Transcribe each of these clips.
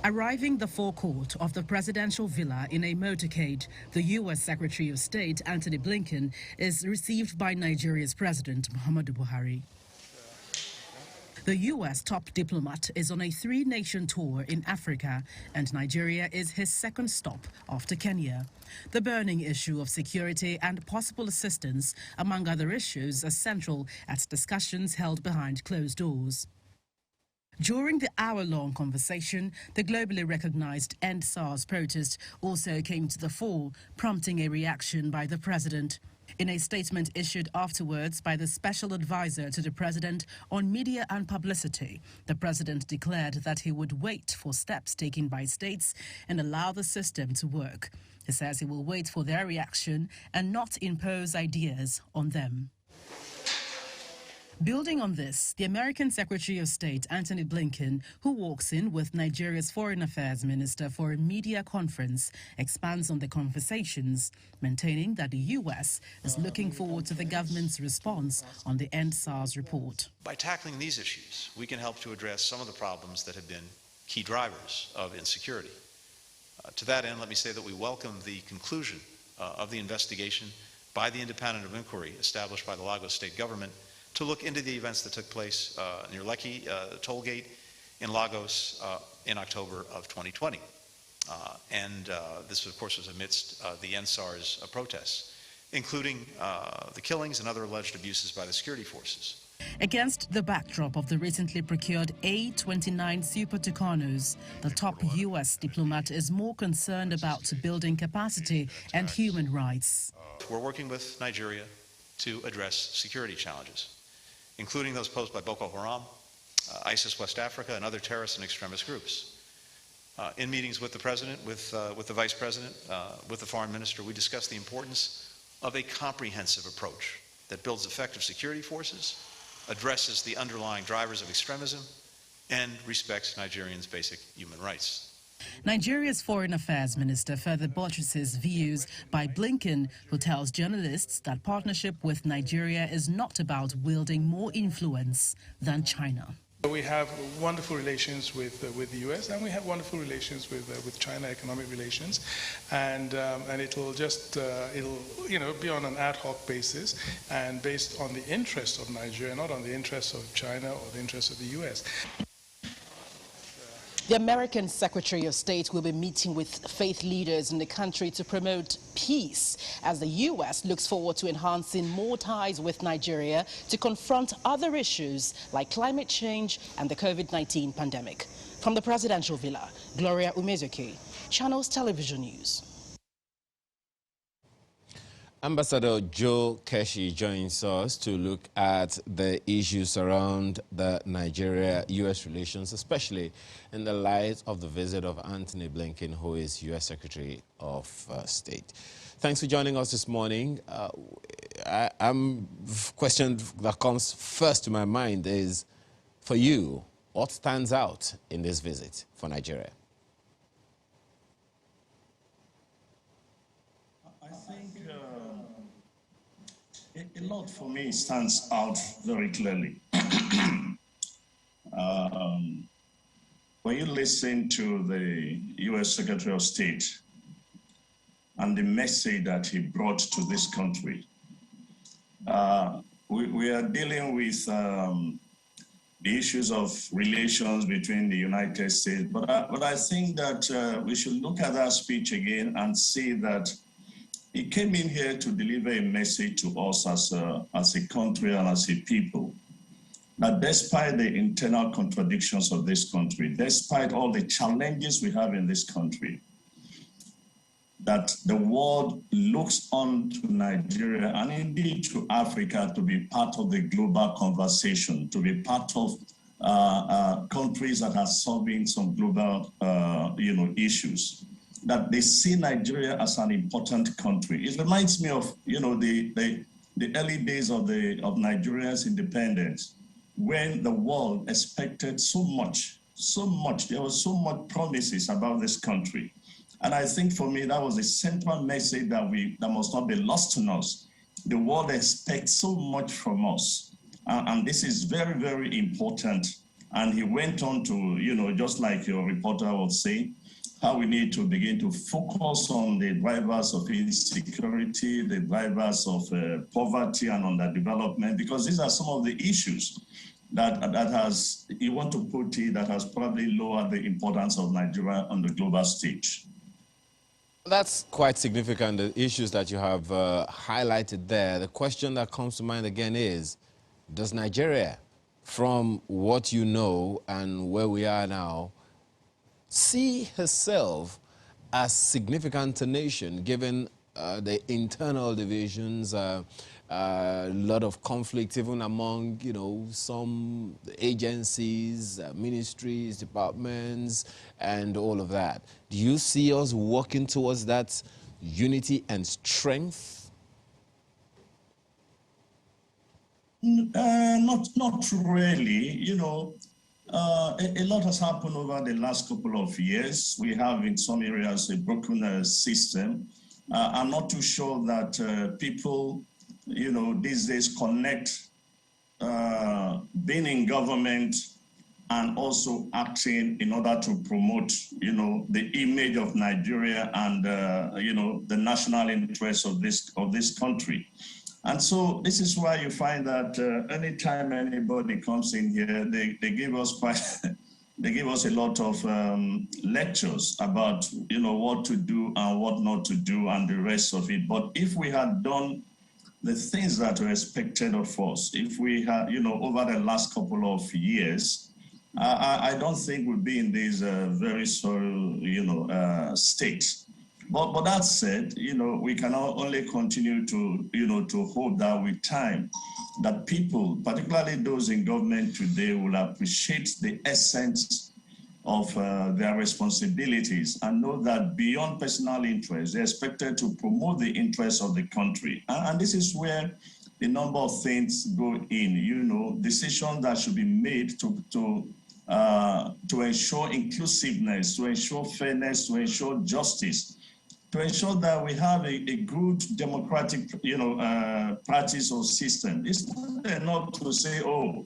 Arriving the forecourt of the presidential villa in a motorcade, the U.S. Secretary of State Antony Blinken is received by Nigeria's President Muhammadu Buhari. The U.S. top diplomat is on a three-nation tour in Africa, and Nigeria is his second stop after Kenya. The burning issue of security and possible assistance, among other issues, are central at discussions held behind closed doors. During the hour-long conversation, the globally recognized End SARS protest also came to the fore, prompting a reaction by the president. In a statement issued afterwards by the special advisor to the president on media and publicity, the president declared that he would wait for steps taken by states and allow the system to work. He says he will wait for their reaction and not impose ideas on them. Building on this, the American Secretary of State Antony Blinken, who walks in with Nigeria's Foreign Affairs Minister for a media conference, expands on the conversations, maintaining that the U.S. is looking forward to the government's response on the End SARS report. By tackling these issues, we can help to address some of the problems that have been key drivers of insecurity. To that end, let me say that we welcome the conclusion of the investigation by the independent of inquiry established by the Lagos state government to look into the events that took place near Lekki toll gate in Lagos in October of 2020. This, of course, was amidst the End SARS protests, including the killings and other alleged abuses by the security forces. Against the backdrop of the recently procured A-29 Super Tucanos, the top U.S. diplomat is more concerned about building capacity and human rights. We're working with Nigeria to address security challenges, including those posed by Boko Haram, ISIS West Africa, and other terrorist and extremist groups. In meetings with the President, with the Vice President, with the Foreign Minister, we discussed the importance of a comprehensive approach that builds effective security forces, addresses the underlying drivers of extremism, and respects Nigerians' basic human rights. Nigeria's Foreign Affairs Minister further buttresses views by Blinken, who tells journalists that partnership with Nigeria is not about wielding more influence than China. We have wonderful relations with the U.S. and we have wonderful relations with China, economic relations, and it'll just be on an ad hoc basis and based on the interests of Nigeria, not on the interests of China or the interests of the U.S. The American Secretary of State will be meeting with faith leaders in the country to promote peace as the U.S. looks forward to enhancing more ties with Nigeria to confront other issues like climate change and the COVID-19 pandemic. From the presidential villa, Gloria Umezoke, Channels Television News. Ambassador Joe Keshi joins us to look at the issues around the Nigeria-U.S. relations, especially in the light of the visit of Antony Blinken, who is U.S. Secretary of State. Thanks for joining us this morning. Question that comes first to my mind is, for you, what stands out in this visit for Nigeria? A lot for me stands out very clearly. When you listen to the U.S. Secretary of State and the message that he brought to this country, we are dealing with the issues of relations between the United States, but I think that we should look at that speech again and see that he came in here to deliver a message to us as a country and as a people, that despite the internal contradictions of this country, despite all the challenges we have in this country, that the world looks on to Nigeria and indeed to Africa to be part of the global conversation, to be part of countries that are solving some global issues, that they see Nigeria as an important country. It reminds me of, the early days of Nigeria's independence, when the world expected so much. There was so much promises about this country. And I think for me, that was a central message that must not be lost on us. The world expects so much from us. And this is very, very important And he went on to, just like your reporter was saying, how we need to begin to focus on the drivers of insecurity, the drivers of poverty and underdevelopment, because these are some of the issues that has, you want to put it, that has probably lowered the importance of Nigeria on the global stage. That's quite significant, the issues that you have highlighted there. The question that comes to mind again is, does Nigeria, from what you know and where we are now, see herself as significant a nation, given the internal divisions, a lot of conflict even among, some agencies, ministries, departments, and all of that. Do you see us working towards that unity and strength? Not really, a lot has happened over the last couple of years. We have in some areas a broken system. I'm not too sure that people, these days connect being in government and also acting in order to promote, the image of Nigeria and, the national interests of this country. And so this is why you find that anytime anybody comes in here, they give us they give us a lot of lectures about, what to do and what not to do and the rest of it. But if we had done the things that were expected of us, if we had, over the last couple of years, I don't think we'd be in this very sorry, state. But that said, we can only continue to, to hope that with time, that people, particularly those in government today, will appreciate the essence of their responsibilities and know that beyond personal interest, they're expected to promote the interests of the country. And this is where a number of things go in, decisions that should be made to ensure inclusiveness, to ensure fairness, to ensure justice, to ensure that we have a good democratic, practice or system. It's not enough to say, oh,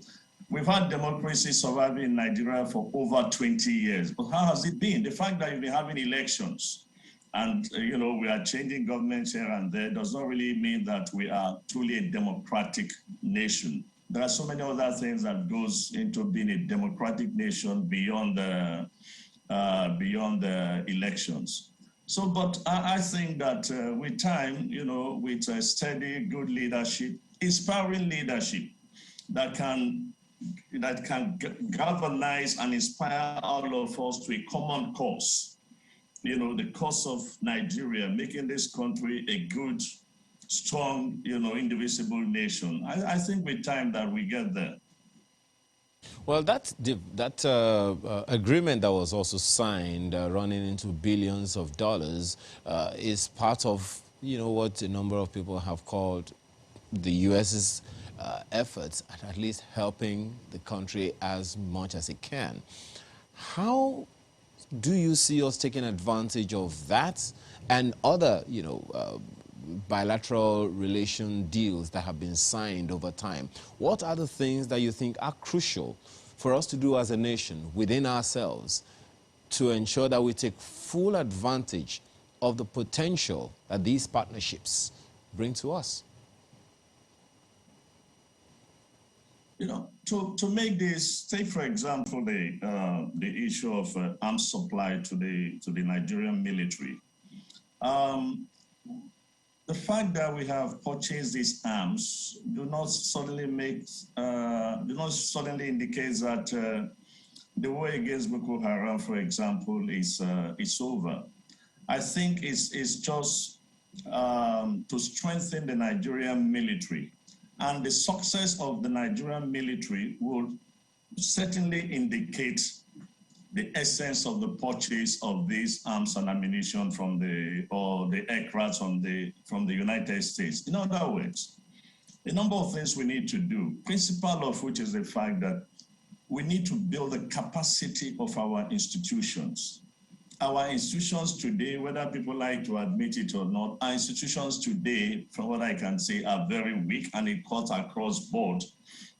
we've had democracy surviving in Nigeria for over 20 years. But how has it been? The fact that you've been having elections and, we are changing governments here and there does not really mean that we are truly a democratic nation. There are so many other things that goes into being a democratic nation beyond the elections. So, but I think that with time, with steady, good leadership, inspiring leadership that can galvanize and inspire all of us to a common cause, the cause of Nigeria, making this country a good, strong, indivisible nation. I think with time that we get there. Well, that agreement that was also signed, running into billions of dollars, is part of, what a number of people have called the U.S.'s efforts at least helping the country as much as it can. How do you see us taking advantage of that and other, bilateral relation deals that have been signed over time? What are the things that you think are crucial for us to do as a nation within ourselves to ensure that we take full advantage of the potential that these partnerships bring to us? To make this, take for example the issue of arms supply to the Nigerian military. The fact that we have purchased these arms do not suddenly indicate that the war against Boko Haram, for example, is over. I think it's just to strengthen the Nigerian military. And the success of the Nigerian military will certainly indicate the essence of the purchase of these arms and ammunition from the aircraft from the United States. In other words, a number of things we need to do, principal of which is the fact that we need to build the capacity of our institutions. our institutions today, whether people like to admit it or not, our institutions today, from what I can say, are very weak, and it cuts across board.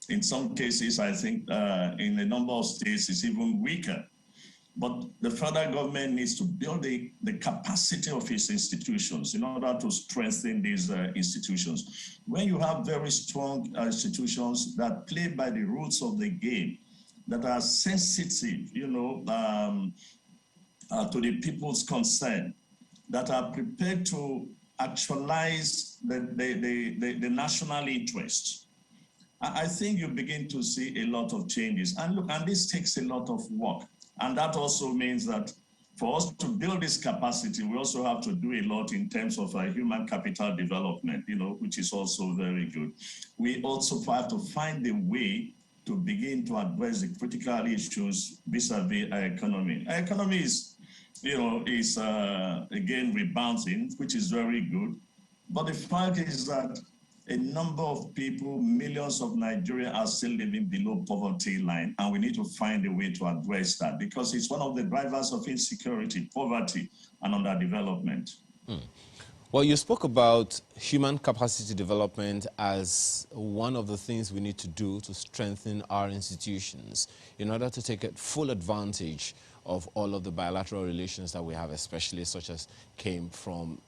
In some cases, I think in a number of states, it's even weaker. But the federal government needs to build the capacity of its institutions in order to strengthen these institutions. When you have very strong institutions that play by the rules of the game, that are sensitive, to the people's concern, that are prepared to actualize the national interest, I think you begin to see a lot of changes. And look, and this takes a lot of work. And that also means that for us to build this capacity, we also have to do a lot in terms of human capital development, which is also very good. We also have to find a way to begin to address the critical issues vis-a-vis our economy. Our economy is again rebounding, which is very good. But the fact is that a number of people, millions of Nigerians are still living below poverty line, and we need to find a way to address that because it's one of the drivers of insecurity, poverty, and underdevelopment. Well, you spoke about human capacity development as one of the things we need to do to strengthen our institutions in order to take full advantage of all of the bilateral relations that we have, especially such as came from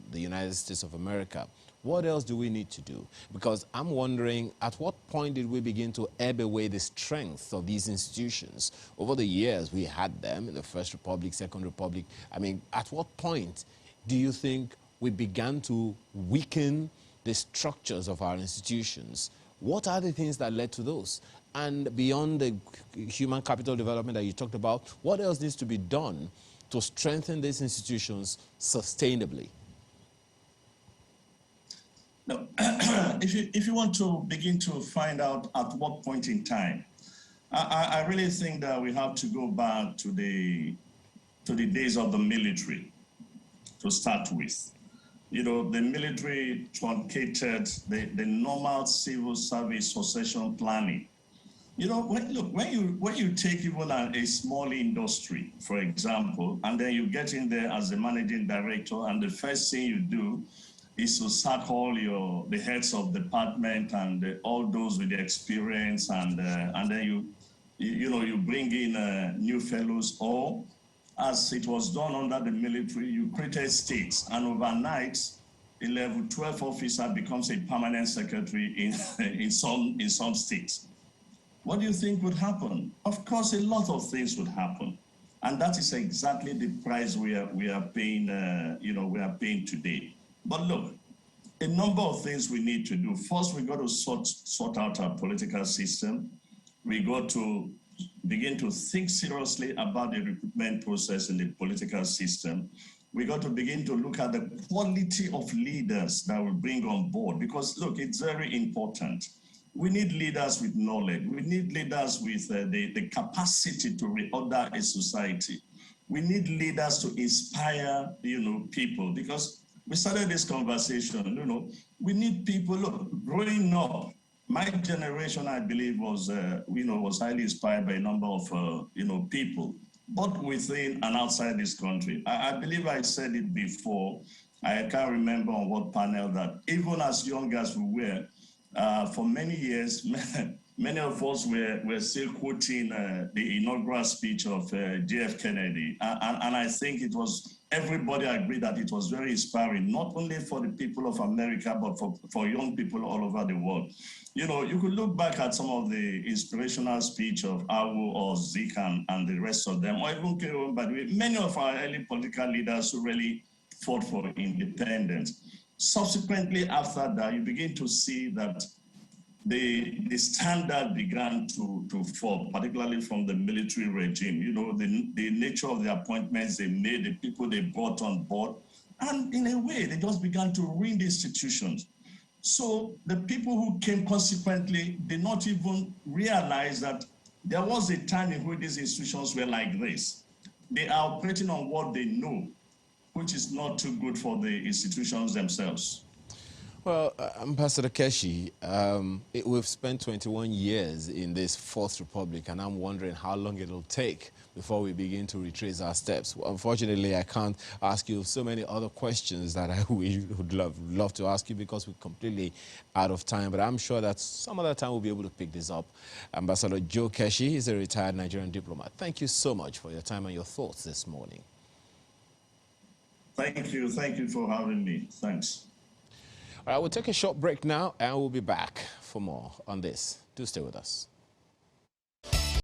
the United States of America. What else do we need to do? Because I'm wondering, at what point did we begin to ebb away the strength of these institutions? Over the years, we had them in the First Republic, Second Republic. I mean, at what point do you think we began to weaken the structures of our institutions? What are the things that led to those? And beyond the human capital development that you talked about, what else needs to be done to strengthen these institutions sustainably? No, if you want to begin to find out at what point in time, I really think that we have to go back to the days of the military to start with. The military truncated the normal civil service succession planning. When you take even a small industry, for example, and then you get in there as the managing director, and the first thing you do is to sack all the heads of department and all those with the experience, and then you bring in new fellows, or as it was done under the military, you created states, and overnight, a level 12 officer becomes a permanent secretary in some states. What do you think would happen? Of course, a lot of things would happen, and that is exactly the price we are paying. We are paying today. But look, a number of things we need to do. First, we got to sort out our political system. We got to begin to think seriously about the recruitment process in the political system. We got to begin to look at the quality of leaders that will bring on board, because look, it's very important. We need leaders with knowledge. We need leaders with the capacity to reorder a society. We need leaders to inspire, people, because we started this conversation, we need people. Look, growing up, my generation, I believe, was highly inspired by a number of, people, both within and outside this country. I believe I said it before. I can't remember on what panel that even as young as we were, for many years, many of us were still quoting the inaugural speech of J.F. Kennedy. And I think everybody agreed that it was very inspiring, not only for the people of America, but for young people all over the world. You could look back at some of the inspirational speech of Awu or Zik and the rest of them, or even Kero, by the way, many of our early political leaders who really fought for independence. Subsequently, after that, you begin to see that the standard began to fall, particularly from the military regime. The nature of the appointments they made, the people they brought on board, and in a way, they just began to ruin the institutions. So the people who came consequently did not even realize that there was a time in which these institutions were like this. They are operating on what they know, which is not too good for the institutions themselves. Well, Ambassador Keshi, we've spent 21 years in this Fourth Republic, and I'm wondering how long it'll take before we begin to retrace our steps. Well, unfortunately, I can't ask you so many other questions that I would love to ask you because we're completely out of time, but I'm sure that some other time we'll be able to pick this up. Ambassador Joe Keshi is a retired Nigerian diplomat. Thank you so much for your time and your thoughts this morning. Thank you for having me. Thanks. All right, we'll take a short break now, and we'll be back for more on this. Do stay with us.